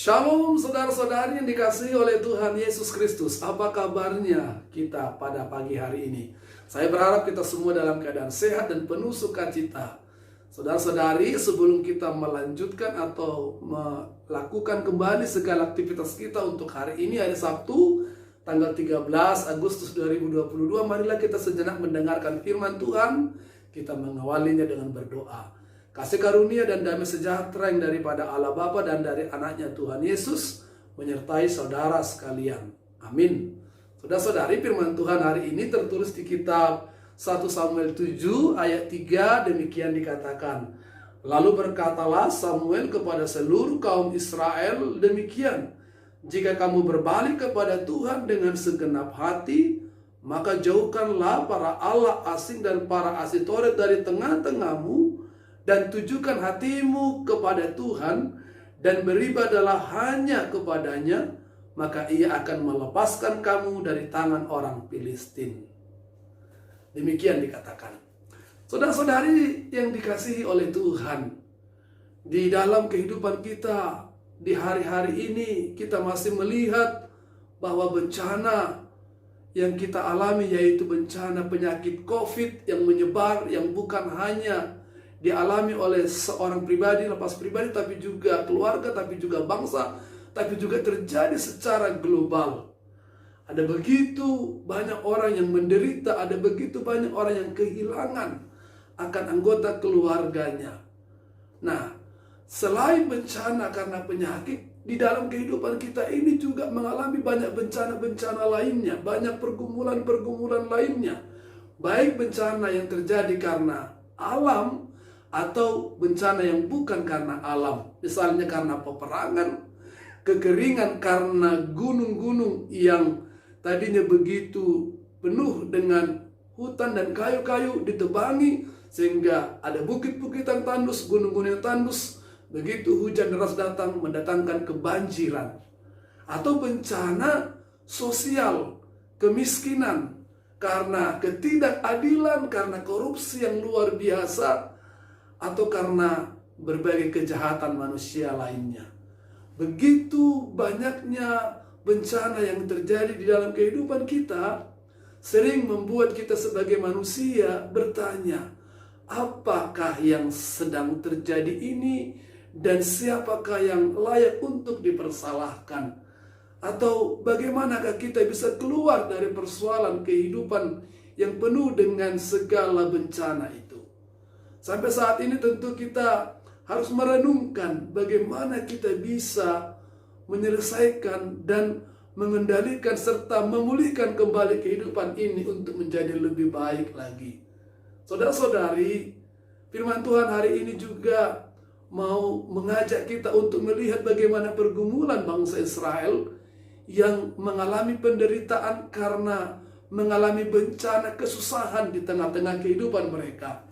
Shalom saudara-saudari yang dikasihi oleh Tuhan Yesus Kristus. Apa kabarnya kita pada pagi hari ini? Saya berharap kita semua dalam keadaan sehat dan penuh sukacita. Saudara-saudari, sebelum kita melanjutkan atau melakukan kembali segala aktivitas kita untuk hari ini, hari Sabtu, tanggal 13 Agustus 2022, marilah kita sejenak mendengarkan firman Tuhan. Kita mengawalinya dengan berdoa. Kasih karunia dan damai sejahtera yang daripada Allah Bapa dan dari anaknya Tuhan Yesus menyertai saudara sekalian. Amin. Saudara-saudari, firman Tuhan hari ini tertulis di kitab 1 Samuel 7 ayat 3, demikian dikatakan. Lalu berkatalah Samuel kepada seluruh kaum Israel demikian. Jika kamu berbalik kepada Tuhan dengan segenap hati, maka jauhkanlah para Allah asing dan para Asitoret dari tengah-tengahmu, dan tujukan hatimu kepada Tuhan, dan beribadahlah hanya kepadanya, maka ia akan melepaskan kamu dari tangan orang Filistin. Demikian dikatakan. Saudara-saudari yang dikasihi oleh Tuhan, di dalam kehidupan kita, di hari-hari ini, kita masih melihat bahwa bencana yang kita alami, yaitu bencana penyakit COVID yang menyebar, yang bukan hanya dialami oleh seorang pribadi, lepas pribadi, tapi juga keluarga, tapi juga bangsa, tapi juga terjadi secara global. Ada begitu banyak orang yang menderita, ada begitu banyak orang yang kehilangan akan anggota keluarganya. Nah, selain bencana karena penyakit, di dalam kehidupan kita ini juga mengalami banyak bencana-bencana lainnya, banyak pergumulan-pergumulan lainnya. Baik bencana yang terjadi karena alam, atau bencana yang bukan karena alam. Misalnya karena peperangan, kekeringan karena gunung-gunung yang tadinya begitu penuh dengan hutan dan kayu-kayu ditebangi, sehingga ada bukit-bukitan tandus, gunung-gunung yang tandus. Begitu hujan deras datang, mendatangkan kebanjiran. Atau bencana sosial, kemiskinan, karena ketidakadilan, karena korupsi yang luar biasa, atau karena berbagai kejahatan manusia lainnya. Begitu banyaknya bencana yang terjadi di dalam kehidupan kita, sering membuat kita sebagai manusia bertanya, apakah yang sedang terjadi ini, dan siapakah yang layak untuk dipersalahkan? Atau bagaimanakah kita bisa keluar dari persoalan kehidupan yang penuh dengan segala bencana itu? Sampai saat ini tentu kita harus merenungkan bagaimana kita bisa menyelesaikan dan mengendalikan serta memulihkan kembali kehidupan ini untuk menjadi lebih baik lagi. Saudara-saudari, firman Tuhan hari ini juga mau mengajak kita untuk melihat bagaimana pergumulan bangsa Israel yang mengalami penderitaan karena mengalami bencana kesusahan di tengah-tengah kehidupan mereka.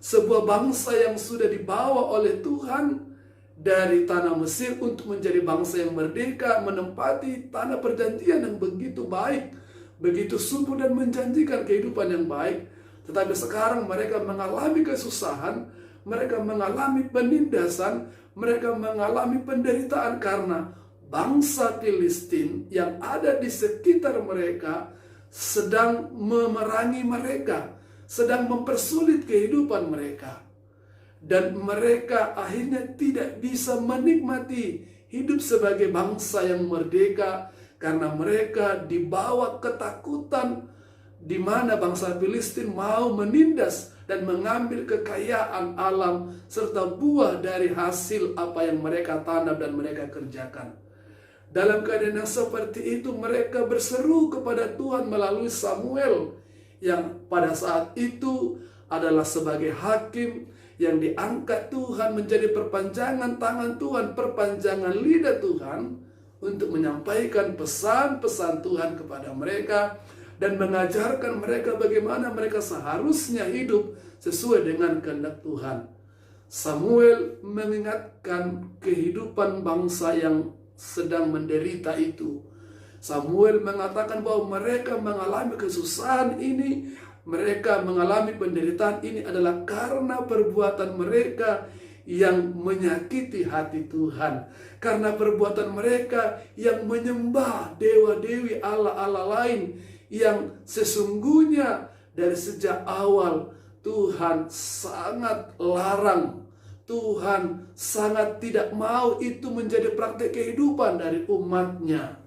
Sebuah bangsa yang sudah dibawa oleh Tuhan dari tanah Mesir untuk menjadi bangsa yang merdeka, menempati tanah perjanjian yang begitu baik, begitu subur dan menjanjikan kehidupan yang baik. Tetapi sekarang mereka mengalami kesusahan, mereka mengalami penindasan, mereka mengalami penderitaan karena bangsa Filistin yang ada di sekitar mereka sedang memerangi mereka, sedang mempersulit kehidupan mereka. Dan mereka akhirnya tidak bisa menikmati hidup sebagai bangsa yang merdeka karena mereka dibawa ketakutan di mana bangsa Filistin mau menindas dan mengambil kekayaan alam serta buah dari hasil apa yang mereka tanam dan mereka kerjakan. Dalam keadaan yang seperti itu mereka berseru kepada Tuhan melalui Samuel yang pada saat itu adalah sebagai hakim yang diangkat Tuhan menjadi perpanjangan tangan Tuhan, perpanjangan lidah Tuhan untuk menyampaikan pesan-pesan Tuhan kepada mereka dan mengajarkan mereka bagaimana mereka seharusnya hidup sesuai dengan kehendak Tuhan. Samuel mengingatkan kehidupan bangsa yang sedang menderita itu. Samuel mengatakan bahwa mereka mengalami kesusahan ini, mereka mengalami penderitaan ini adalah karena perbuatan mereka yang menyakiti hati Tuhan, karena perbuatan mereka yang menyembah dewa-dewi Allah-Allah lain yang sesungguhnya dari sejak awal Tuhan sangat larang. Tuhan sangat tidak mau itu menjadi praktik kehidupan dari umatnya.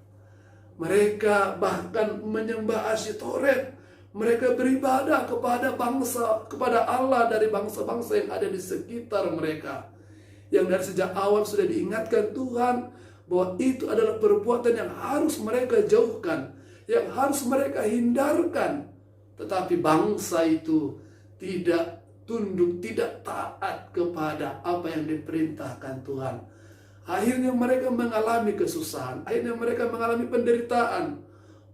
Mereka bahkan menyembah Asyitoret. Mereka beribadah kepada Allah dari bangsa-bangsa yang ada di sekitar mereka. Yang dari sejak awal sudah diingatkan Tuhan bahwa itu adalah perbuatan yang harus mereka jauhkan, yang harus mereka hindarkan. Tetapi bangsa itu tidak tunduk, tidak taat kepada apa yang diperintahkan Tuhan. Akhirnya mereka mengalami kesusahan, akhirnya mereka mengalami penderitaan.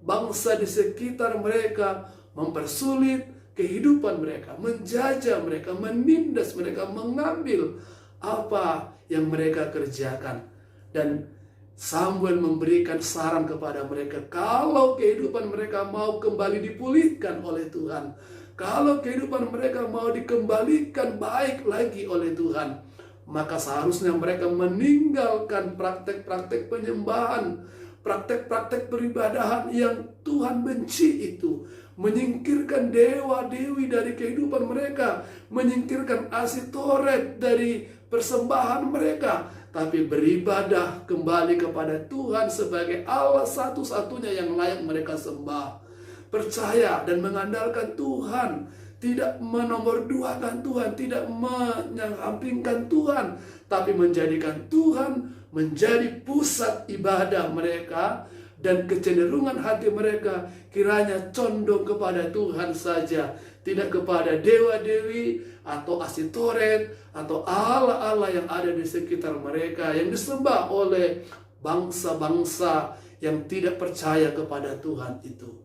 Bangsa di sekitar mereka mempersulit kehidupan mereka, menjajah mereka, menindas mereka, mengambil apa yang mereka kerjakan. Dan Samuel memberikan saran kepada mereka, kalau kehidupan mereka mau kembali dipulihkan oleh Tuhan, kalau kehidupan mereka mau dikembalikan baik lagi oleh Tuhan, maka seharusnya mereka meninggalkan praktek-praktek penyembahan, praktek-praktek peribadahan yang Tuhan benci itu. Menyingkirkan dewa-dewi dari kehidupan mereka, menyingkirkan Asyitoret dari persembahan mereka, tapi beribadah kembali kepada Tuhan sebagai Allah satu-satunya yang layak mereka sembah. Percaya dan mengandalkan Tuhan, tidak menomorduakan Tuhan, tidak menyampingkan Tuhan, tapi menjadikan Tuhan menjadi pusat ibadah mereka, dan kecenderungan hati mereka kiranya condong kepada Tuhan saja, tidak kepada dewa-dewi atau Asyitoret atau Allah-Allah yang ada di sekitar mereka yang disembah oleh bangsa-bangsa yang tidak percaya kepada Tuhan itu.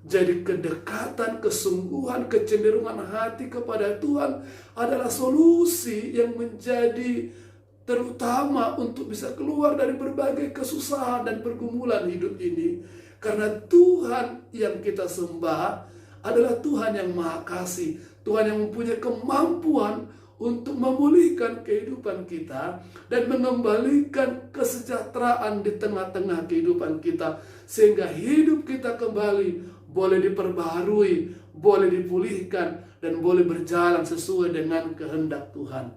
Jadi kedekatan, kesungguhan, kecenderungan hati kepada Tuhan adalah solusi yang menjadi terutama untuk bisa keluar dari berbagai kesusahan dan pergumulan hidup ini. Karena Tuhan yang kita sembah adalah Tuhan yang Maha Kasih, Tuhan yang mempunyai kemampuan untuk memulihkan kehidupan kita dan mengembalikan kesejahteraan di tengah-tengah kehidupan kita, sehingga hidup kita kembali boleh diperbaharui, boleh dipulihkan, dan boleh berjalan sesuai dengan kehendak Tuhan.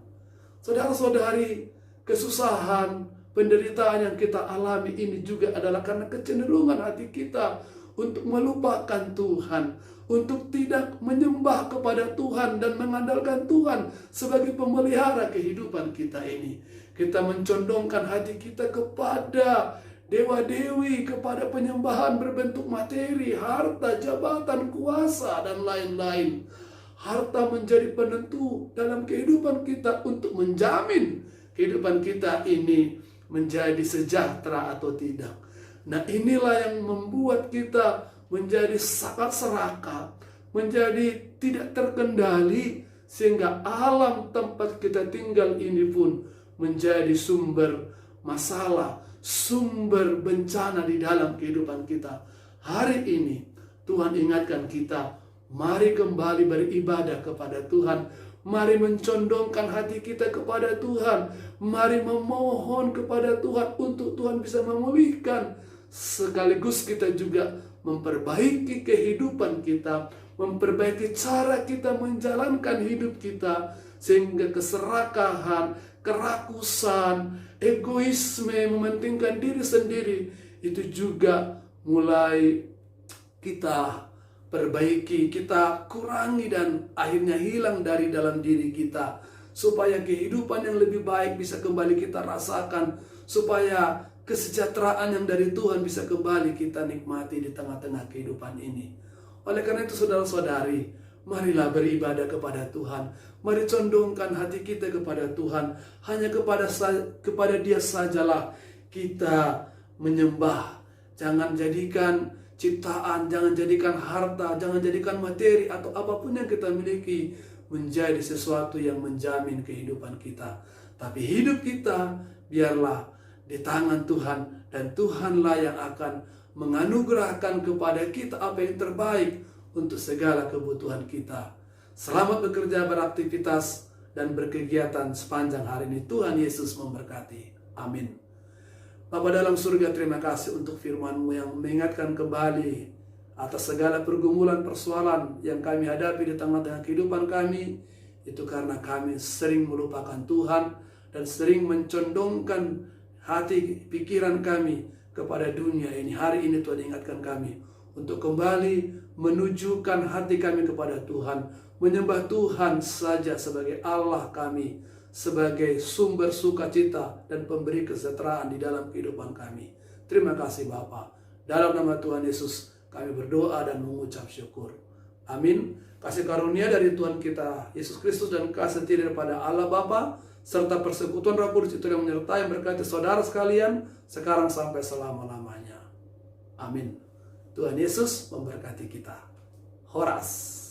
Saudara-saudari, kesusahan, penderitaan yang kita alami ini juga adalah karena kecenderungan hati kita untuk melupakan Tuhan, untuk tidak menyembah kepada Tuhan dan mengandalkan Tuhan sebagai pemelihara kehidupan kita ini. Kita mencondongkan hati kita kepada dewa-dewi, kepada penyembahan berbentuk materi, harta, jabatan, kuasa, dan lain-lain. Harta menjadi penentu dalam kehidupan kita untuk menjamin kehidupan kita ini menjadi sejahtera atau tidak. Nah, inilah yang membuat kita menjadi sangat serakah, menjadi tidak terkendali, sehingga alam tempat kita tinggal ini pun menjadi sumber masalah, sumber bencana di dalam kehidupan kita. Hari ini Tuhan ingatkan kita, mari kembali beribadah kepada Tuhan, mari mencondongkan hati kita kepada Tuhan, mari memohon kepada Tuhan untuk Tuhan bisa memulihkan, sekaligus kita juga memperbaiki kehidupan kita, memperbaiki cara kita menjalankan hidup kita, sehingga keserakahan, kerakusan, egoisme, mementingkan diri sendiri, itu juga mulai kita perbaiki, kita kurangi, dan akhirnya hilang dari dalam diri kita, supaya kehidupan yang lebih baik bisa kembali kita rasakan, supaya kesejahteraan yang dari Tuhan bisa kembali kita nikmati di tengah-tengah kehidupan ini. Oleh karena itu saudara-saudari, marilah beribadah kepada Tuhan. Mari condongkan hati kita kepada Tuhan. Hanya kepada Dia sajalah kita menyembah. Jangan jadikan ciptaan, jangan jadikan harta, jangan jadikan materi atau apapun yang kita miliki menjadi sesuatu yang menjamin kehidupan kita. Tapi hidup kita biarlah di tangan Tuhan, dan Tuhanlah yang akan menganugerahkan kepada kita apa yang terbaik untuk segala kebutuhan kita. Selamat bekerja, beraktivitas, dan berkegiatan sepanjang hari ini. Tuhan Yesus memberkati. Amin. Bapa dalam surga, terima kasih untuk firman-Mu yang mengingatkan kembali atas segala pergumulan persoalan yang kami hadapi di tengah-tengah kehidupan kami. Itu karena kami sering melupakan Tuhan dan sering mencondongkan hati pikiran kami kepada dunia ini. Hari ini Tuhan ingatkan kami untuk kembali menunjukkan hati kami kepada Tuhan, menyembah Tuhan saja sebagai Allah kami, sebagai sumber sukacita dan pemberi kesejahteraan di dalam kehidupan kami. Terima kasih Bapa. Dalam nama Tuhan Yesus kami berdoa dan mengucap syukur. Amin. Kasih karunia dari Tuhan kita Yesus Kristus dan kasih setia daripada Allah Bapa serta persekutuan Roh Kudus itu yang menyertai berkati saudara sekalian sekarang sampai selama-lamanya. Amin. Tuhan Yesus memberkati kita. Horas.